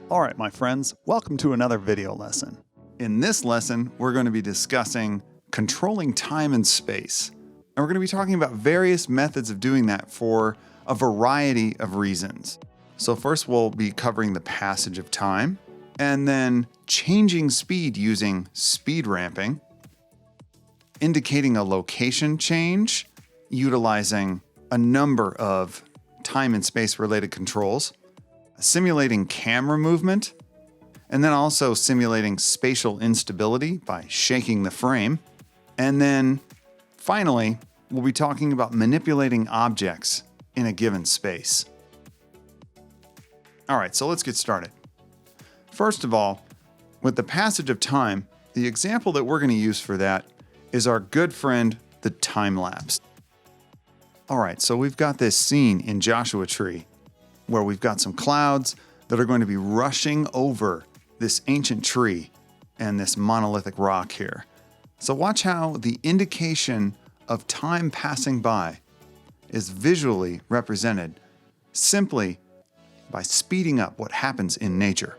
Alright my friends, welcome to another video lesson. In this lesson, we're going to be discussing controlling time and space. And we're going to be talking about various methods of doing that for a variety of reasons. So first we'll be covering the passage of time, and then changing speed using speed ramping, indicating a location change, utilizing a number of time and space related controls, simulating camera movement, and then also simulating spatial instability by shaking the frame. And then finally, we'll be talking about manipulating objects in a given space. All right, so let's get started. First of all, with the passage of time, the example that we're going to use for that is our good friend, the time lapse. All right, so we've got this scene in Joshua Tree where we've got some clouds that are going to be rushing over this ancient tree and this monolithic rock here. So watch how the indication of time passing by is visually represented simply by speeding up what happens in nature.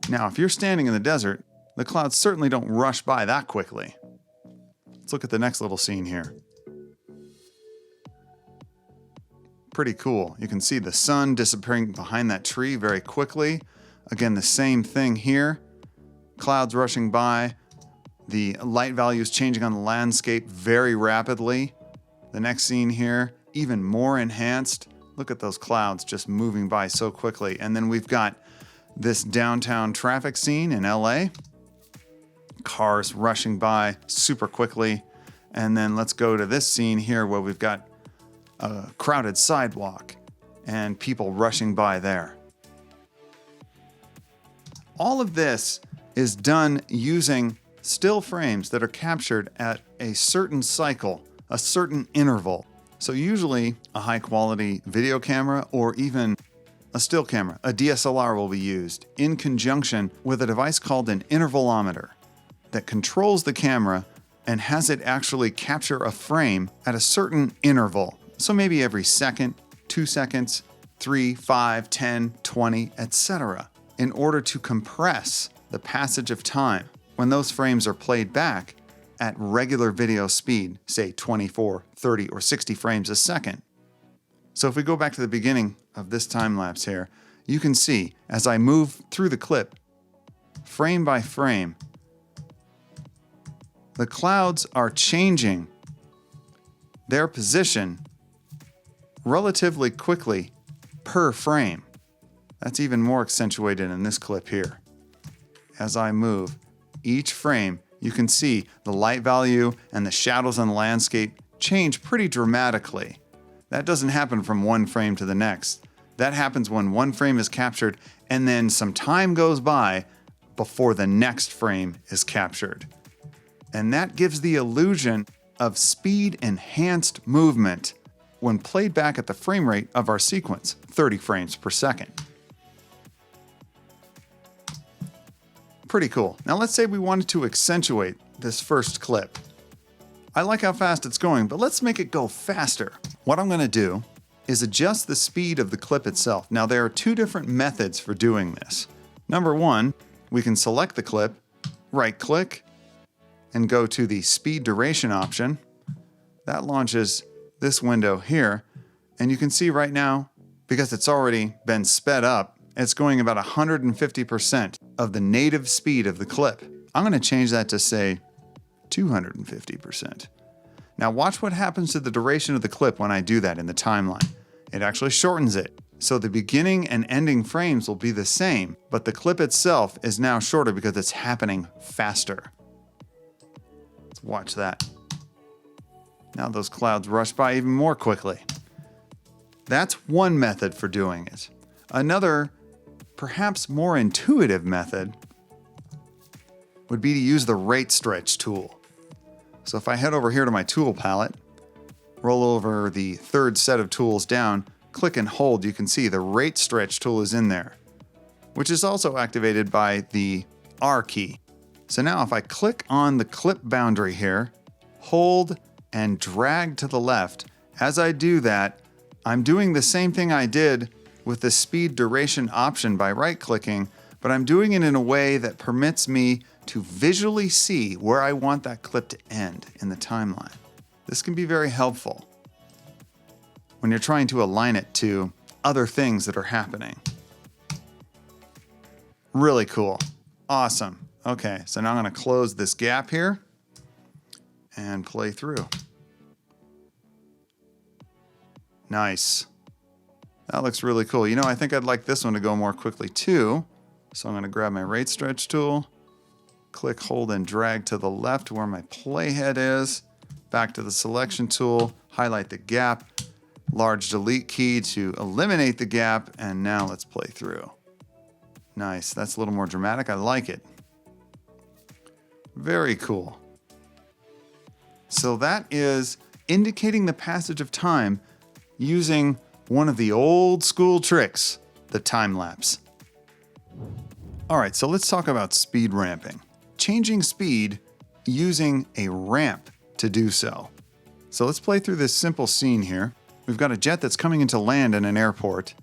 Now, if you're standing in the desert, the clouds certainly don't rush by that quickly. Let's look at the next little scene here. Pretty cool. You can see the sun disappearing behind that tree very quickly. Again, the same thing here. Clouds rushing by. The light values changing on the landscape very rapidly. The next scene here, even more enhanced. Look at those clouds just moving by so quickly. And then we've got this downtown traffic scene in LA. Cars rushing by super quickly. And then let's go to this scene here where we've got a crowded sidewalk and people rushing by there. All of this is done using still frames that are captured at a certain cycle, a certain interval. So usually a high quality video camera or even a still camera, a DSLR, will be used in conjunction with a device called an intervalometer that controls the camera and has it actually capture a frame at a certain interval. So maybe every second, 2 seconds, 3, 5, 10, 20, etc. in order to compress the passage of time when those frames are played back at regular video speed, say 24, 30, or 60 frames a second. So if we go back to the beginning of this time lapse here, you can see as I move through the clip, frame by frame, the clouds are changing their position relatively quickly per frame. That's even more accentuated in this clip here. As I move each frame, you can see the light value and the shadows on the landscape change pretty dramatically. That doesn't happen from one frame to the next. That happens when one frame is captured and then some time goes by before the next frame is captured. And that gives the illusion of speed-enhanced movement when played back at the frame rate of our sequence, 30 frames per second. Pretty cool. Now let's say we wanted to accentuate this first clip. I like how fast it's going, but let's make it go faster. What I'm going to do is adjust the speed of the clip itself. Now there are two different methods for doing this. Number one, we can select the clip, right-click, and go to the speed duration option. That launches this window here, and you can see right now, because it's already been sped up, it's going about 150% of the native speed of the clip. I'm going to change that to say 250%. Now watch what happens to the duration of the clip when I do that in the timeline. It actually shortens it. So the beginning and ending frames will be the same, but the clip itself is now shorter because it's happening faster. Let's watch that. Now those clouds rush by even more quickly. That's one method for doing it. Another, perhaps more intuitive method would be to use the rate stretch tool. So if I head over here to my tool palette, roll over the third set of tools down, click and hold, you can see the rate stretch tool is in there, which is also activated by the R key. So now if I click on the clip boundary here, hold and drag to the left, as I do that, I'm doing the same thing I did with the speed duration option by right-clicking, but I'm doing it in a way that permits me to visually see where I want that clip to end in the timeline. This can be very helpful when you're trying to align it to other things that are happening. Really cool. Awesome. Okay, so now I'm going to close this gap here and play through. Nice. That looks really cool. You know, I think I'd like this one to go more quickly too. So I'm going to grab my rate stretch tool, click, hold, and drag to the left where my playhead is. Back to the selection tool, highlight the gap, large delete key to eliminate the gap, and now let's play through. Nice. That's a little more dramatic. I like it. Very cool. So that is indicating the passage of time using one of the old school tricks, the time lapse. All right, so let's talk about speed ramping. Changing speed using a ramp to do so. So let's play through this simple scene here. We've got a jet that's coming into land in an airport.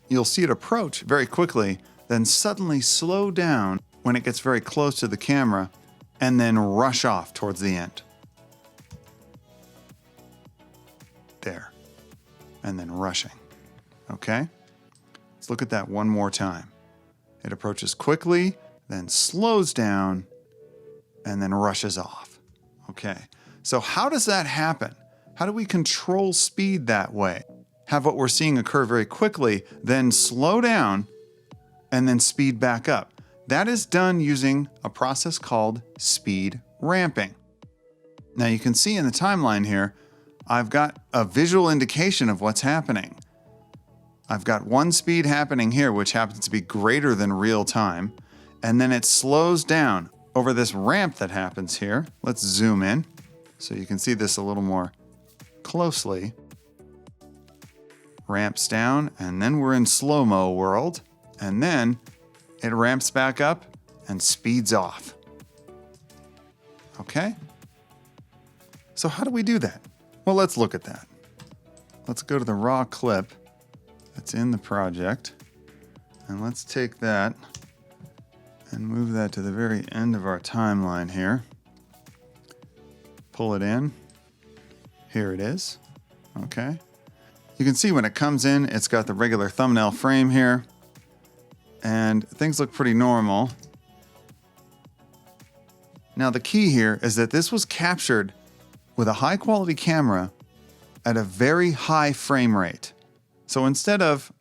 You'll see it approach very quickly, then suddenly slow down when it gets very close to the camera, and then rush off towards the end. There. And then rushing. Okay? Let's look at that one more time. It approaches quickly, then slows down, and then rushes off. Okay. So how does that happen? How do we control speed that way? Have what we're seeing occur very quickly, then slow down, and then speed back up. That is done using a process called speed ramping. Now you can see in the timeline here, I've got a visual indication of what's happening. I've got one speed happening here, which happens to be greater than real time, and then it slows down over this ramp that happens here. Let's zoom in so you can see this a little more closely. Ramps down, and then we're in slow-mo world, and then it ramps back up and speeds off. Okay? So how do we do that? Well, let's look at that. Let's go to the raw clip that's in the project, and let's take that and move that to the very end of our timeline here. Pull it in. Here it is. Okay. You can see when it comes in, it's got the regular thumbnail frame here, and things look pretty normal. Now the key here is that this was captured with a high quality camera at a very high frame rate. So instead of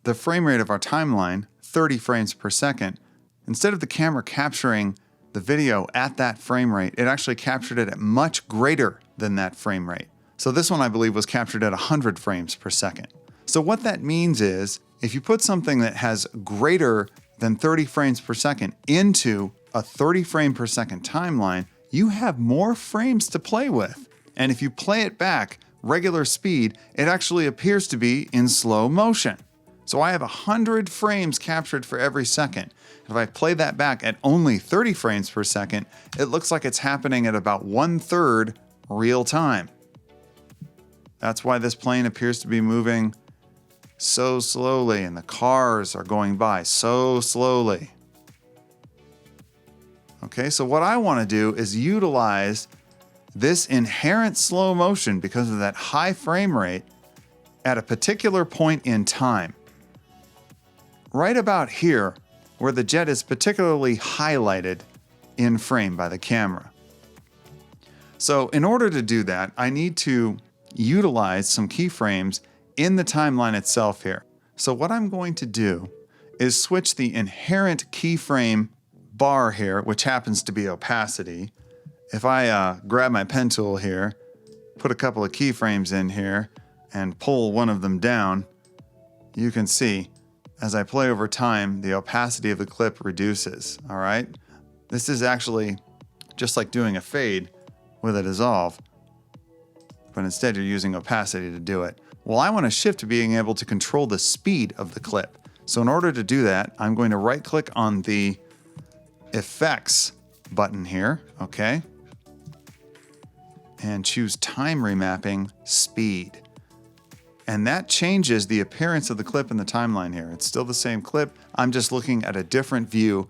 the frame rate of our timeline, 30 frames per second, instead of the camera capturing the video at that frame rate, it actually captured it at much greater than that frame rate. So this one, I believe, was captured at 100 frames per second. So what that means is, if you put something that has greater than 30 frames per second into a 30 frame per second timeline, you have more frames to play with. And if you play it back regular speed, it actually appears to be in slow motion. So I have 100 frames captured for every second. If I play that back at only 30 frames per second, it looks like it's happening at about 1/3 real time. That's why this plane appears to be moving so slowly, and the cars are going by so slowly. Okay, so what I want to do is utilize this inherent slow motion because of that high frame rate at a particular point in time. Right about here, where the jet is particularly highlighted in frame by the camera. So in order to do that, I need to utilize some keyframes in the timeline itself here. So what I'm going to do is switch the inherent keyframe bar here, which happens to be opacity. If I grab my pen tool here, put a couple of keyframes in here, and pull one of them down, you can see as I play over time, the opacity of the clip reduces, all right? This is actually just like doing a fade with a dissolve, but instead you're using opacity to do it. Well, I want to shift to being able to control the speed of the clip. So in order to do that, I'm going to right-click on the effects button here, okay? And choose time remapping speed. And that changes the appearance of the clip in the timeline here. It's still the same clip. I'm just looking at a different view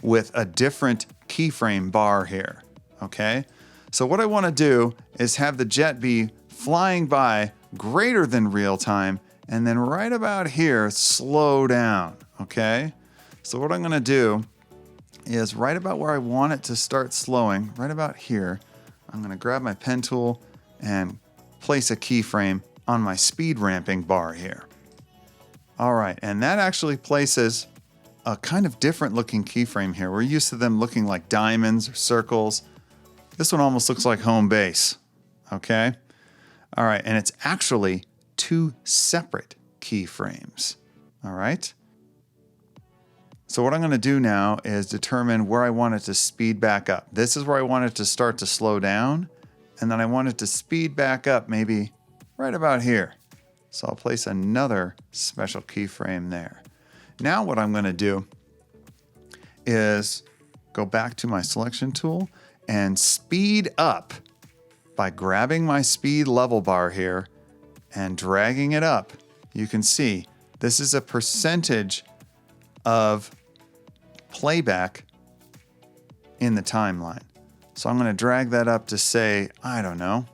with a different keyframe bar here, okay? So what I want to do is have the jet be flying by greater than real time, and then right about here, slow down, okay? So what I'm going to do is right about where I want it to start slowing, right about here, I'm going to grab my pen tool and place a keyframe on my speed ramping bar here. All right, and that actually places a kind of different looking keyframe here. We're used to them looking like diamonds or circles. This one almost looks like home base, okay? All right, and it's actually 2 separate keyframes, all right? So what I'm going to do now is determine where I want it to speed back up. This is where I want it to start to slow down, and then I want it to speed back up maybe right about here. So I'll place another special keyframe there. Now what I'm going to do is go back to my selection tool and speed up by grabbing my speed level bar here and dragging it up. You can see this is a percentage of playback in the timeline. So I'm going to drag that up to say, I don't know,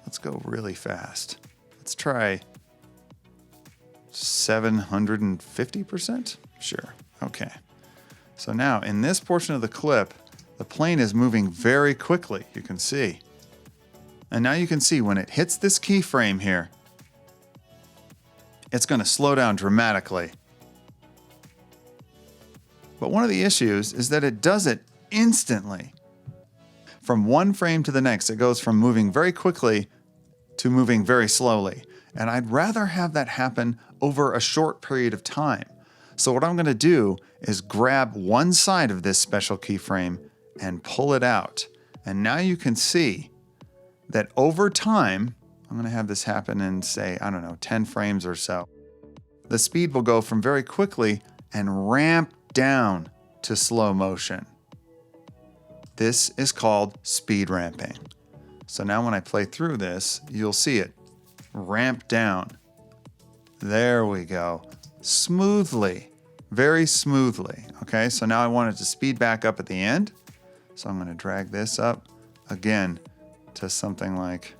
let's go really fast. Let's try 750%? Sure. Okay. So now in this portion of the clip, the plane is moving very quickly, you can see. And now you can see when it hits this keyframe here, it's going to slow down dramatically. But one of the issues is that it does it instantly. From one frame to the next, it goes from moving very quickly to moving very slowly. And I'd rather have that happen over a short period of time. So what I'm going to do is grab one side of this special keyframe and pull it out. And now you can see that over time, I'm going to have this happen in, say, I don't know, 10 frames or so. The speed will go from very quickly and ramp down to slow motion. This is called speed ramping. So now when I play through this, you'll see it ramp down. There we go. Smoothly, very smoothly. Okay, so now I want it to speed back up at the end. So I'm going to drag this up again to something like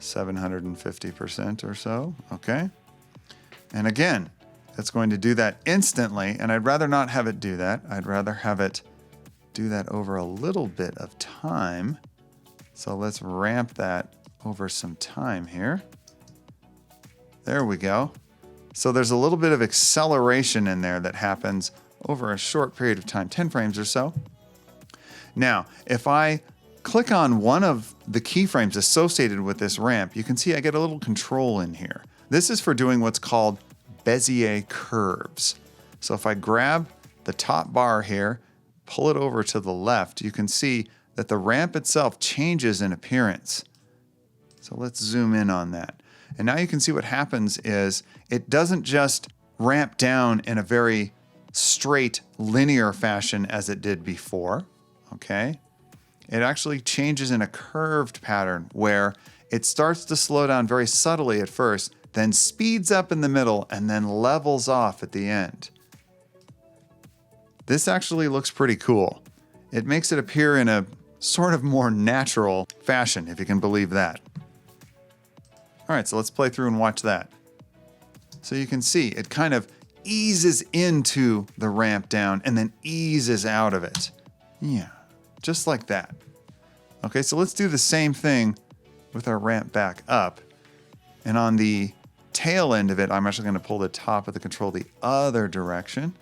750% or so. Okay. And again, it's going to do that instantly, and I'd rather not have it do that. I'd rather have it do that over a little bit of time. So let's ramp that over some time here. There we go. So there's a little bit of acceleration in there that happens over a short period of time, 10 frames or so. Now, if I click on one of the keyframes associated with this ramp, you can see I get a little control in here. This is for doing what's called Bezier curves. So if I grab the top bar here, pull it over to the left, you can see that the ramp itself changes in appearance. So let's zoom in on that. And now you can see what happens is it doesn't just ramp down in a very straight linear fashion as it did before, okay? It actually changes in a curved pattern where it starts to slow down very subtly at first, then speeds up in the middle, and then levels off at the end. This actually looks pretty cool. It makes it appear in a sort of more natural fashion, if you can believe that. All right, so let's play through and watch that. So you can see it kind of eases into the ramp down and then eases out of it. Yeah, just like that. Okay, so let's do the same thing with our ramp back up. And on the tail end of it, I'm actually going to pull the top of the control the other direction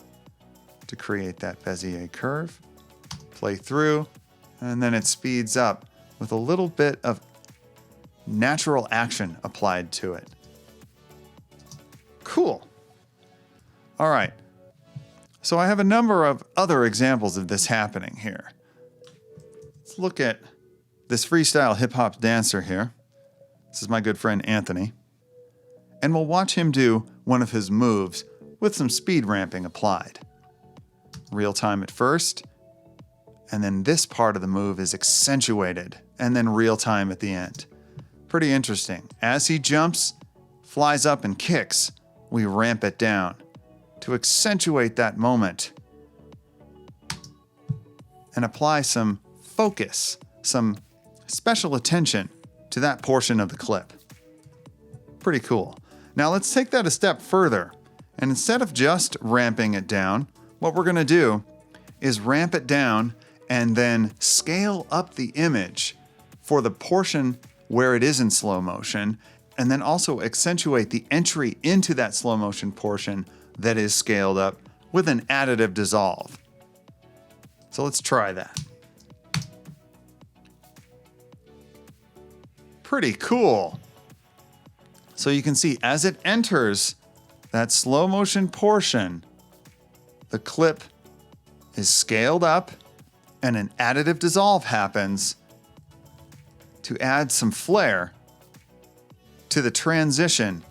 to create that Bezier curve. Play through, and then it speeds up with a little bit of natural action applied to it. Cool. All right. So I have a number of other examples of this happening here. Let's look at this freestyle hip-hop dancer here. This is my good friend Anthony. And we'll watch him do one of his moves with some speed ramping applied. Real time at first, and then this part of the move is accentuated, and then real time at the end. Pretty interesting. As he jumps, flies up, and kicks, we ramp it down to accentuate that moment and apply some focus, some special attention to that portion of the clip. Pretty cool. Now let's take that a step further, and instead of just ramping it down, what we're going to do is ramp it down and then scale up the image for the portion where it is in slow motion, and then also accentuate the entry into that slow motion portion that is scaled up with an additive dissolve. So let's try that. Pretty cool. So you can see as it enters that slow motion portion, the clip is scaled up and an additive dissolve happens to add some flair to the transition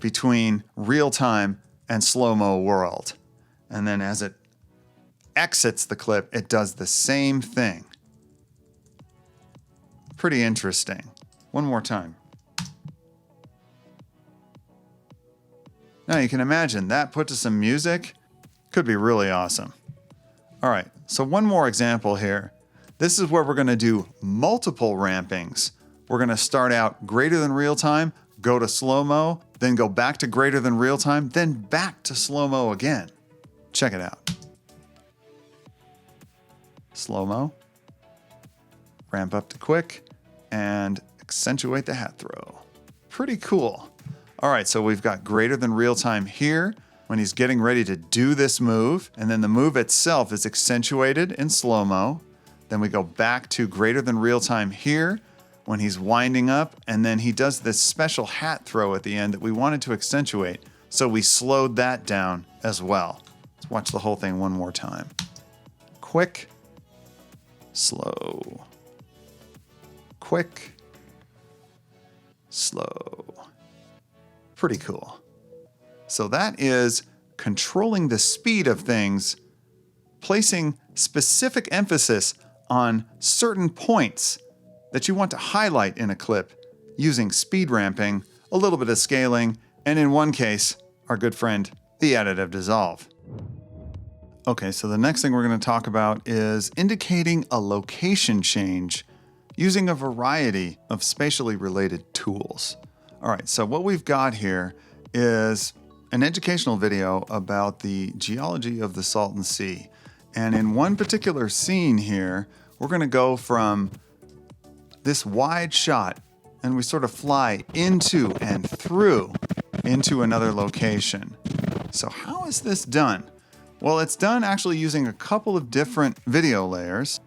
between real-time and slow-mo world. And then as it exits the clip, it does the same thing. Pretty interesting. One more time. Now you can imagine that put to some music could be really awesome. All right, so one more example here. This is where we're going to do multiple rampings. We're going to start out greater than real time, go to slow-mo, then go back to greater than real time, then back to slow-mo again. Check it out. Slow-mo, ramp up to quick, and accentuate the hat throw. Pretty cool. All right, so we've got greater than real time here when he's getting ready to do this move, and then the move itself is accentuated in slow-mo. Then we go back to greater than real time here when he's winding up, and then he does this special hat throw at the end that we wanted to accentuate, so we slowed that down as well. Let's watch the whole thing one more time. Quick, slow. Quick, slow. Pretty cool. So that is controlling the speed of things, placing specific emphasis on certain points that you want to highlight in a clip using speed ramping, a little bit of scaling, and in one case, our good friend, the additive dissolve. Okay, so the next thing we're going to talk about is indicating a location change using a variety of spatially related tools. All right, so what we've got here is an educational video about the geology of the Salton Sea. And in one particular scene here, we're going to go from this wide shot and we sort of fly into and through into another location. So how is this done? Well, it's done actually using a couple of different video layers.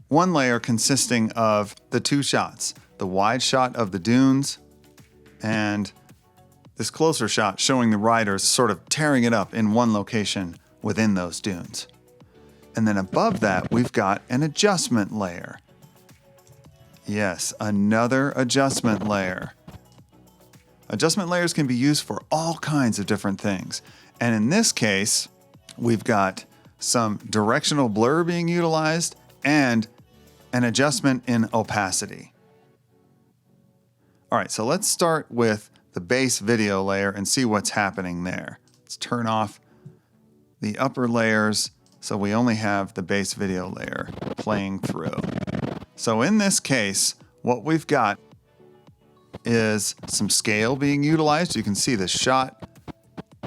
One layer consisting of the two shots, the wide shot of the dunes and this closer shot showing the riders sort of tearing it up in one location within those dunes. And then above that, we've got an adjustment layer. Yes, another adjustment layer. Adjustment layers can be used for all kinds of different things. And in this case, we've got some directional blur being utilized and an adjustment in opacity. All right, so let's start with the base video layer and see what's happening there. Let's turn off the upper layers so we only have the base video layer playing through. So in this case, what we've got is some scale being utilized. You can see the shot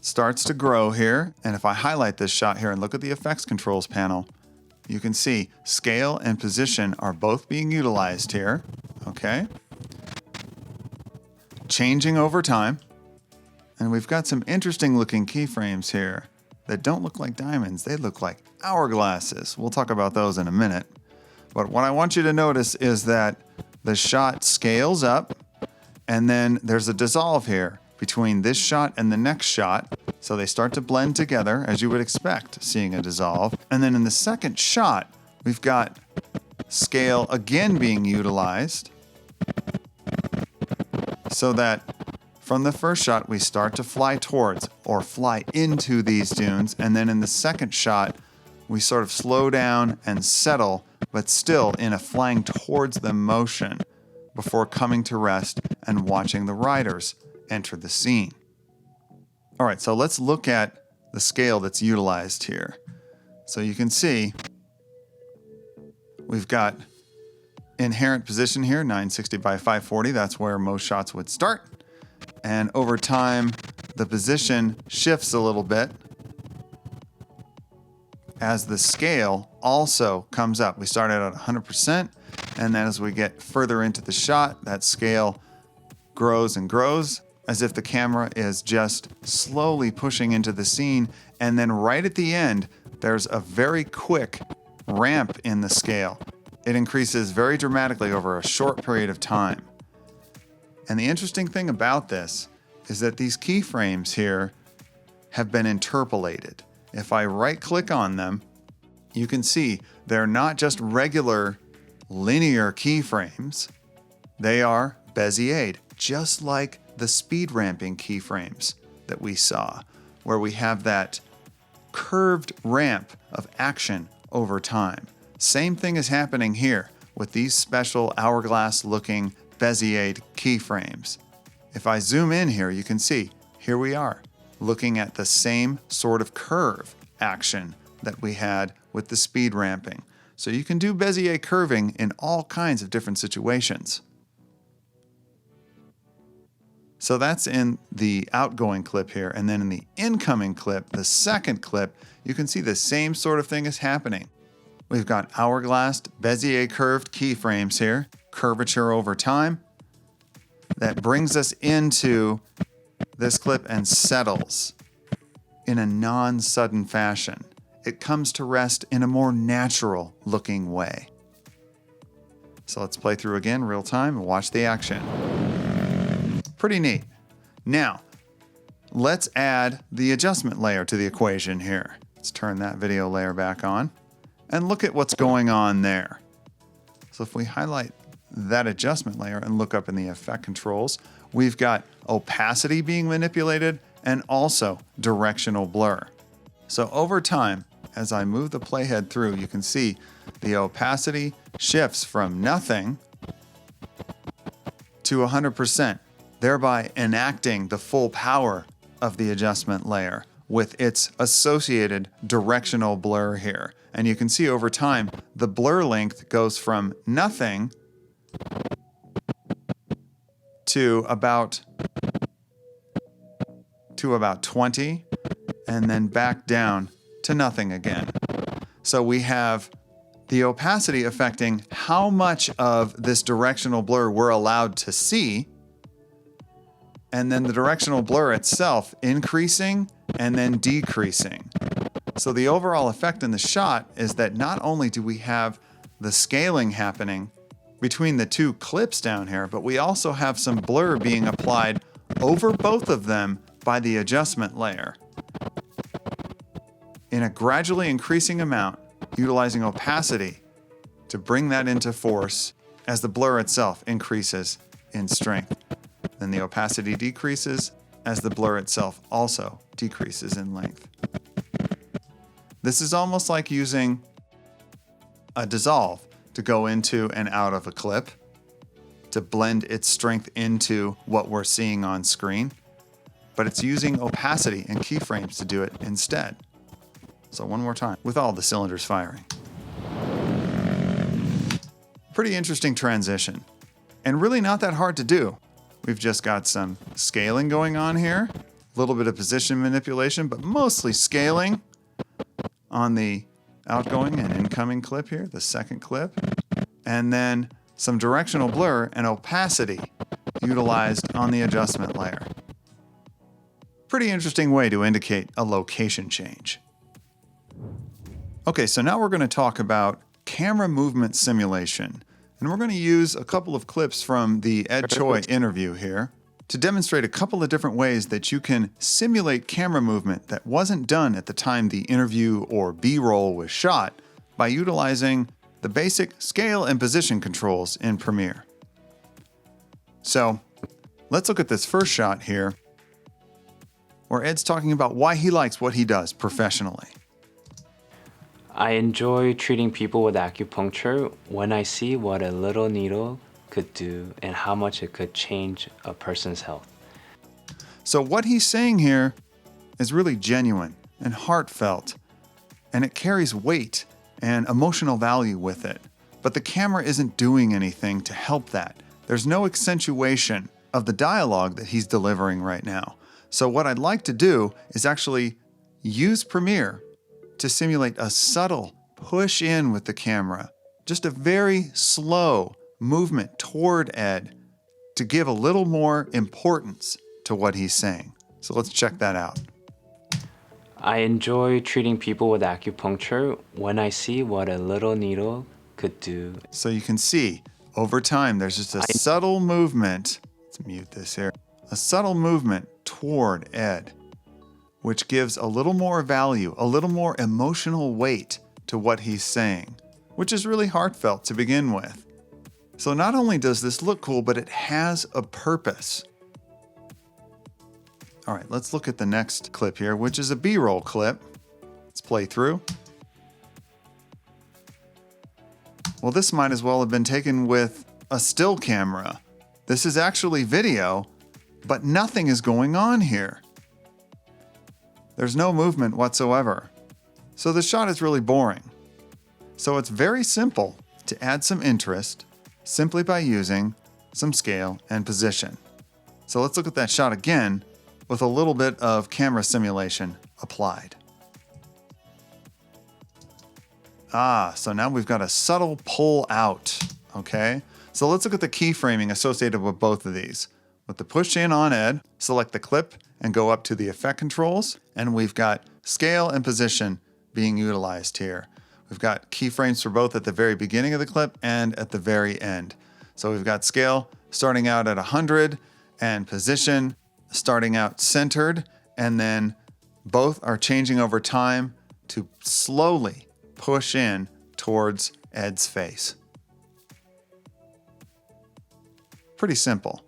starts to grow here. And if I highlight this shot here and look at the effects controls panel, you can see scale and position are both being utilized here. Okay. Changing over time. And we've got some interesting looking keyframes here that don't look like diamonds. They look like hourglasses. We'll talk about those in a minute. But what I want you to notice is that the shot scales up and then there's a dissolve here between this shot and the next shot. So they start to blend together as you would expect seeing a dissolve. And then in the second shot, we've got scale again being utilized so that from the first shot, we start to fly towards or fly into these dunes. And then in the second shot, we sort of slow down and settle, but still in a flying towards them motion before coming to rest and watching the riders enter the scene. All right, so let's look at the scale that's utilized here. So you can see we've got inherent position here, 960 by 540. That's where most shots would start. And over time, the position shifts a little bit as the scale also comes up. We started at 100%, and then as we get further into the shot, that scale grows and grows as if the camera is just slowly pushing into the scene. And then right at the end, there's a very quick ramp in the scale. It increases very dramatically over a short period of time. And the interesting thing about this is that these keyframes here have been interpolated. If I right-click on them, you can see they're not just regular linear keyframes. They are Bezier'd, just like the speed ramping keyframes that we saw, where we have that curved ramp of action over time. Same thing is happening here with these special hourglass-looking Bezier'd keyframes. If I zoom in here, you can see, here we are, looking at the same sort of curve action that we had with the speed ramping. So you can do Bezier curving in all kinds of different situations. So that's in the outgoing clip here. And then in the incoming clip, the second clip, you can see the same sort of thing is happening. We've got hourglass Bezier curved keyframes here, curvature over time. That brings us into this clip and settles in a non-sudden fashion. It comes to rest in a more natural looking way. So let's play through again real time and watch the action. Pretty neat. Now, let's add the adjustment layer to the equation here. Let's turn that video layer back on and look at what's going on there. So if we highlight that adjustment layer and look up in the effect controls, we've got opacity being manipulated and also directional blur. So over time, as I move the playhead through, you can see the opacity shifts from nothing to 100%, thereby enacting the full power of the adjustment layer with its associated directional blur here. And you can see over time, the blur length goes from nothing to about 20, and then back down to nothing again. So we have the opacity affecting how much of this directional blur we're allowed to see, and then the directional blur itself increasing and then decreasing. So the overall effect in the shot is that not only do we have the scaling happening between the two clips down here, but we also have some blur being applied over both of them by the adjustment layer in a gradually increasing amount, utilizing opacity to bring that into force as the blur itself increases in strength. Then the opacity decreases as the blur itself also decreases in length. This is almost like using a dissolve to go into and out of a clip to blend its strength into what we're seeing on screen, but it's using opacity and keyframes to do it instead. So one more time, with all the cylinders firing. Pretty interesting transition, and really not that hard to do. We've just got some scaling going on here, a little bit of position manipulation, but mostly scaling on the outgoing and incoming clip here, the second clip, and then some directional blur and opacity utilized on the adjustment layer. Pretty interesting way to indicate a location change. Okay, so now we're going to talk about camera movement simulation. And we're going to use a couple of clips from the Ed Choi interview here to demonstrate a couple of different ways that you can simulate camera movement that wasn't done at the time the interview or B-roll was shot by utilizing the basic scale and position controls in Premiere. So let's look at this first shot here, where Ed's talking about why he likes what he does professionally. I enjoy treating people with acupuncture when I see what a little needle could do and how much it could change a person's health. So what he's saying here is really genuine and heartfelt, and it carries weight and emotional value with it. But the camera isn't doing anything to help that. There's no accentuation of the dialogue that he's delivering right now. So what I'd like to do is actually use Premiere to simulate a subtle push in with the camera, just a very slow movement toward Ed to give a little more importance to what he's saying. So let's check that out. I enjoy treating people with acupuncture when I see what a little needle could do. So you can see over time, there's just a subtle movement. Let's mute this here. A subtle movement toward Ed, which gives a little more value, a little more emotional weight to what he's saying, which is really heartfelt to begin with. So not only does this look cool, but it has a purpose. All right, let's look at the next clip here, which is a B-roll clip. Let's play through. Well, this might as well have been taken with a still camera. This is actually video, but nothing is going on here. There's no movement whatsoever. So the shot is really boring. So it's very simple to add some interest simply by using some scale and position. So let's look at that shot again with a little bit of camera simulation applied. So now we've got a subtle pull out, okay? So let's look at the keyframing associated with both of these. With the push in on Ed, select the clip and go up to the effect controls, and we've got scale and position being utilized here. We've got keyframes for both at the very beginning of the clip and at the very end. So we've got scale starting out at 100 and position starting out centered, and then both are changing over time to slowly push in towards Ed's face. Pretty simple.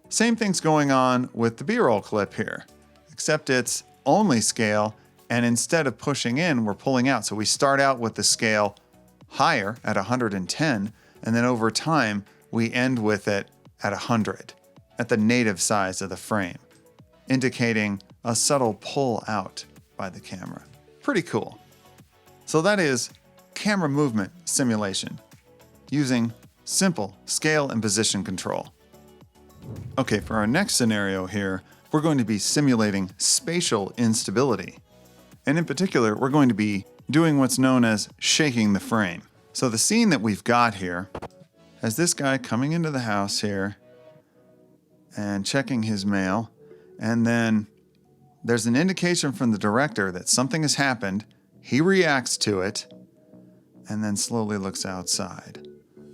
Same thing's going on with the B-roll clip here, except it's only scale, and instead of pushing in, we're pulling out. So we start out with the scale higher at 110, and then over time, we end with it at 100, at the native size of the frame, indicating a subtle pull out by the camera. Pretty cool. So that is camera movement simulation using simple scale and position control. Okay, for our next scenario here, we're going to be simulating spatial instability. And in particular, we're going to be doing what's known as shaking the frame. So the scene that we've got here has this guy coming into the house here and checking his mail. And then there's an indication from the director that something has happened. He reacts to it and then slowly looks outside.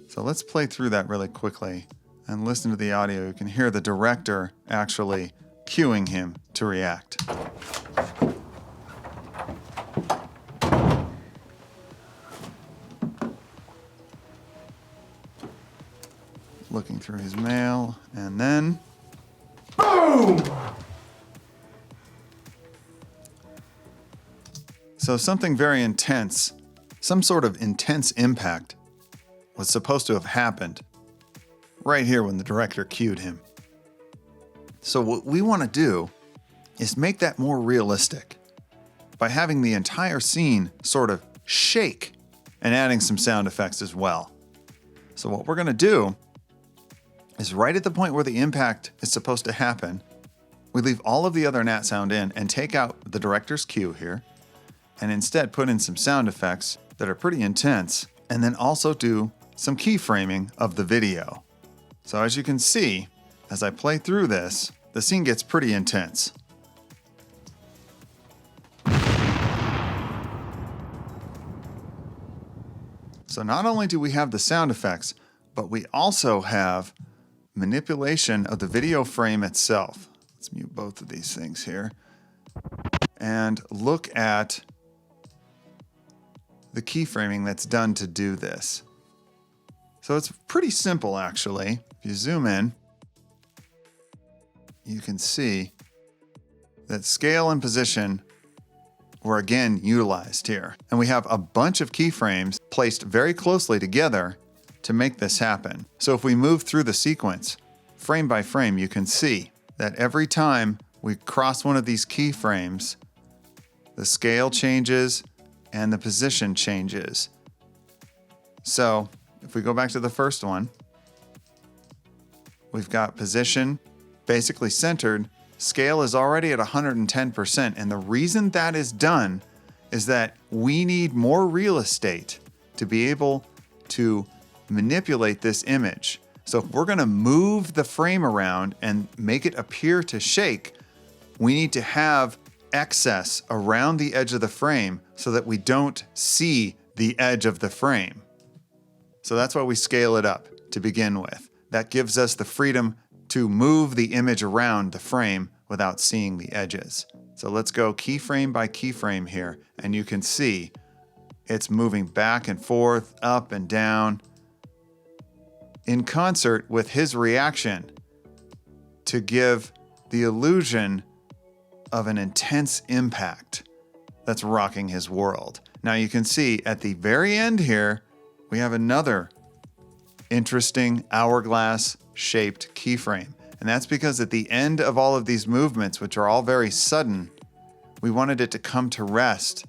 So let's play through that really quickly and listen to the audio. You can hear the director actually cueing him to react. Looking through his mail, and then boom! So something very intense, some sort of intense impact was supposed to have happened right here when the director cued him. So what we want to do is make that more realistic by having the entire scene sort of shake and adding some sound effects as well. So what we're going to do is right at the point where the impact is supposed to happen, we leave all of the other nat sound in and take out the director's cue here, and instead put in some sound effects that are pretty intense, and then also do some keyframing of the video. So as you can see, as I play through this, the scene gets pretty intense. So not only do we have the sound effects, but we also have manipulation of the video frame itself. Let's mute both of these things here and look at the keyframing that's done to do this. So it's pretty simple actually. If you zoom in, you can see that scale and position were again utilized here. And we have a bunch of keyframes placed very closely together to make this happen. So if we move through the sequence, frame by frame, you can see that every time we cross one of these keyframes, the scale changes and the position changes. So if we go back to the first one, we've got position basically centered. Scale is already at 110%. And the reason that is done is that we need more real estate to be able to manipulate this image. So if we're going to move the frame around and make it appear to shake, we need to have excess around the edge of the frame so that we don't see the edge of the frame. So that's why we scale it up to begin with. That gives us the freedom to move the image around the frame without seeing the edges. So let's go keyframe by keyframe here, and you can see it's moving back and forth, up and down, in concert with his reaction to give the illusion of an intense impact that's rocking his world. Now you can see at the very end here, we have another interesting hourglass shaped keyframe. And that's because at the end of all of these movements, which are all very sudden, we wanted it to come to rest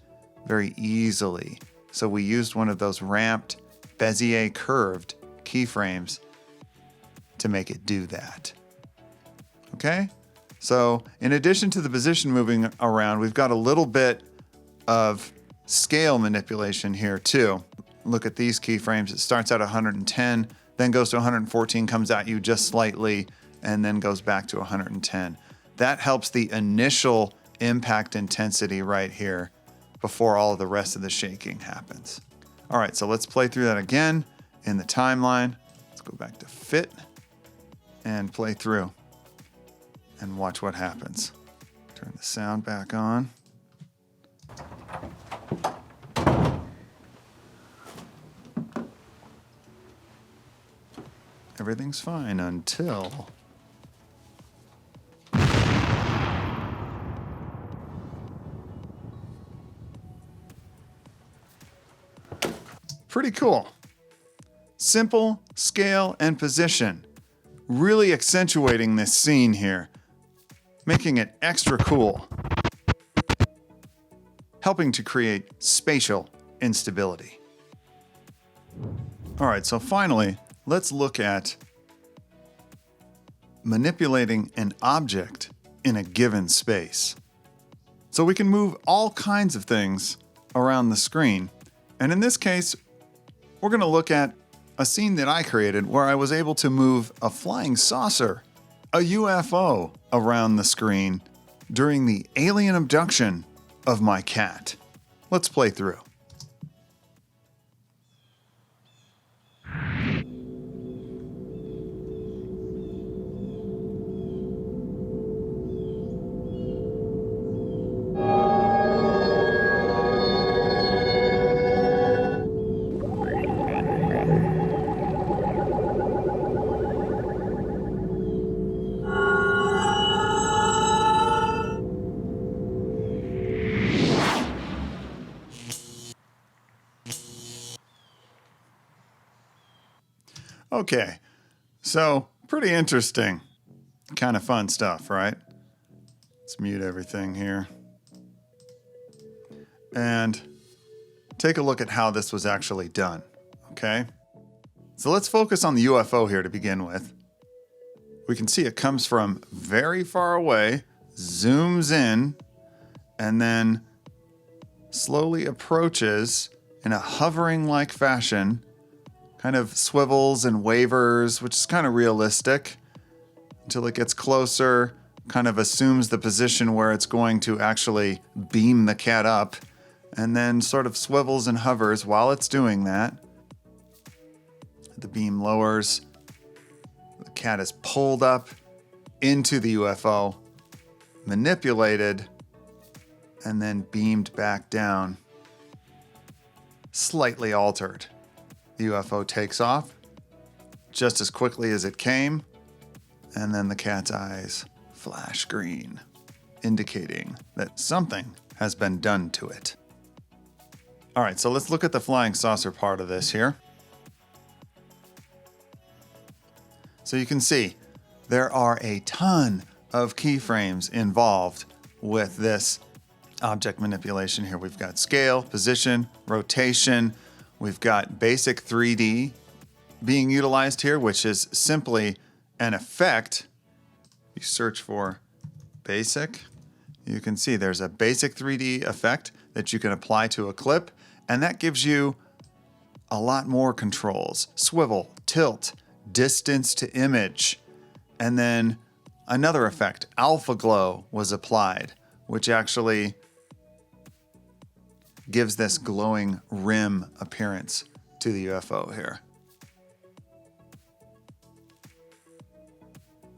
very easily. So we used one of those ramped Bezier curved keyframes to make it do that. Okay? So in addition to the position moving around, we've got a little bit of scale manipulation here too. Look at these keyframes. It starts at 110, then goes to 114, comes at you just slightly, and then goes back to 110. That helps the initial impact intensity right here before all of the rest of the shaking happens. All right, so let's play through that again in the timeline. Let's go back to fit and play through and watch what happens. Turn the sound back on. Everything's fine until... Pretty cool. Simple, scale, and position. Really accentuating this scene here. Making it extra cool. Helping to create spatial instability. All right, so finally, let's look at manipulating an object in a given space. So we can move all kinds of things around the screen. And in this case, we're going to look at a scene that I created where I was able to move a flying saucer, a UFO, around the screen during the alien abduction of my cat. Let's play through. Okay, so pretty interesting. Kind of fun stuff, right? Let's mute everything here. And take a look at how this was actually done, okay? So let's focus on the UFO here to begin with. We can see it comes from very far away, zooms in, and then slowly approaches in a hovering-like fashion, kind of swivels and wavers, which is kind of realistic, until it gets closer, kind of assumes the position where it's going to actually beam the cat up, and then sort of swivels and hovers while it's doing that. The beam lowers, the cat is pulled up into the UFO, manipulated, and then beamed back down, slightly altered. The UFO takes off just as quickly as it came, and then the cat's eyes flash green, indicating that something has been done to it. All right, so let's look at the flying saucer part of this here. So you can see there are a ton of keyframes involved with this object manipulation here. We've got scale, position, rotation. We've got basic 3D being utilized here, which is simply an effect. You search for basic, you can see there's a basic 3D effect that you can apply to a clip, and that gives you a lot more controls. Swivel, tilt, distance to image, and then another effect, alpha glow, was applied, which actually gives this glowing rim appearance to the UFO here.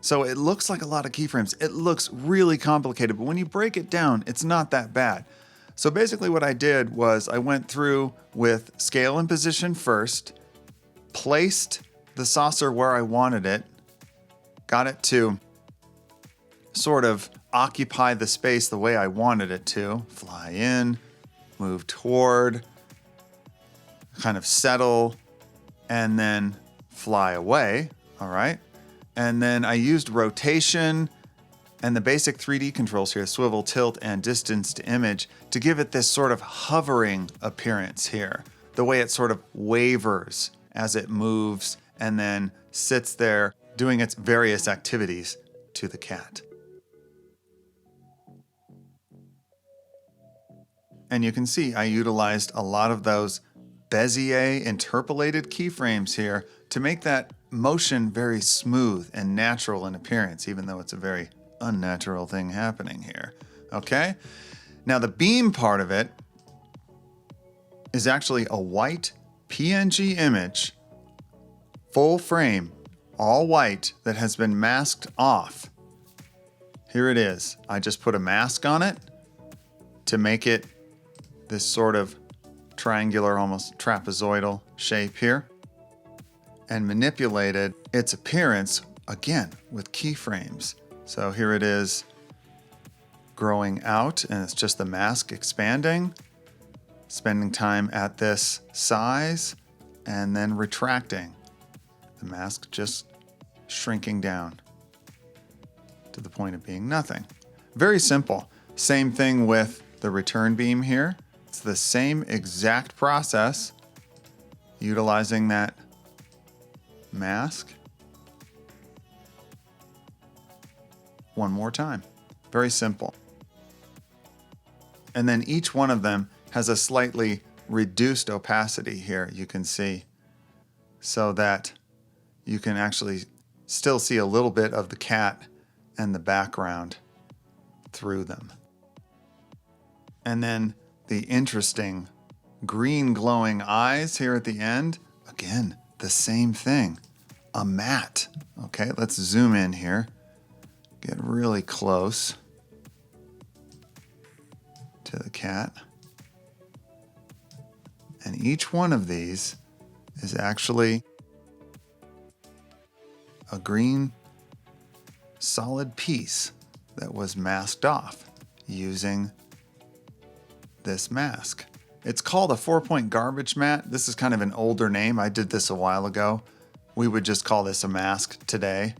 So it looks like a lot of keyframes. It looks really complicated, but when you break it down, it's not that bad. So basically what I did was I went through with scale and position first, placed the saucer where I wanted it, got it to sort of occupy the space the way I wanted it to, fly in, move toward, kind of settle, and then fly away, all right? And then I used rotation and the basic 3D controls here, swivel, tilt, and distance to image, to give it this sort of hovering appearance here. The way it sort of wavers as it moves and then sits there doing its various activities to the cat. And you can see I utilized a lot of those Bezier interpolated keyframes here to make that motion very smooth and natural in appearance, even though it's a very unnatural thing happening here. Okay? Now the beam part of it is actually a white PNG image, full frame, all white, that has been masked off. Here it is. I just put a mask on it to make it this sort of triangular, almost trapezoidal shape here, and manipulated its appearance again with keyframes. So here it is growing out, and it's just the mask expanding, spending time at this size, and then retracting. The mask just shrinking down to the point of being nothing. Very simple. Same thing with the return beam here. It's the same exact process, utilizing that mask one more time. Very simple. And then each one of them has a slightly reduced opacity here, you can see, so that you can actually still see a little bit of the cat and the background through them. And then the interesting green glowing eyes here at the end, again, the same thing, a mat. Okay, let's zoom in here, get really close to the cat. And each one of these is actually a green solid piece that was masked off using this mask. It's called a 4-point garbage mat. This is kind of an older name. I did this a while ago. We would just call this a mask today.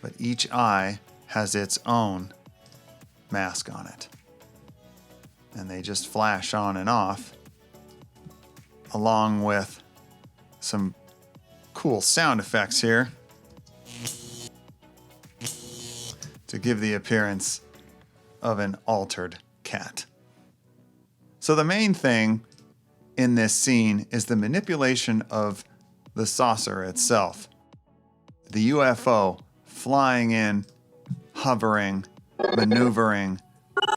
But each eye has its own mask on it. And they just flash on and off, along with some cool sound effects here to give the appearance of an altered cat. So the main thing in this scene is the manipulation of the saucer itself. The UFO flying in, hovering, maneuvering,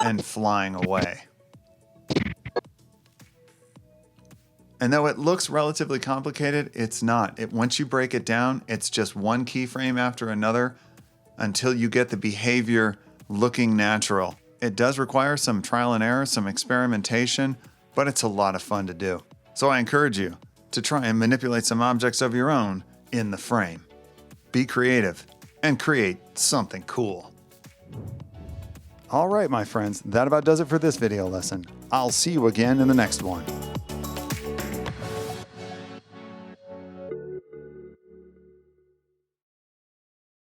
and flying away. And though it looks relatively complicated, it's not. Once you break it down, it's just one keyframe after another until you get the behavior looking natural. It does require some trial and error, some experimentation, but it's a lot of fun to do. So I encourage you to try and manipulate some objects of your own in the frame. Be creative and create something cool. All right, my friends, that about does it for this video lesson. I'll see you again in the next one.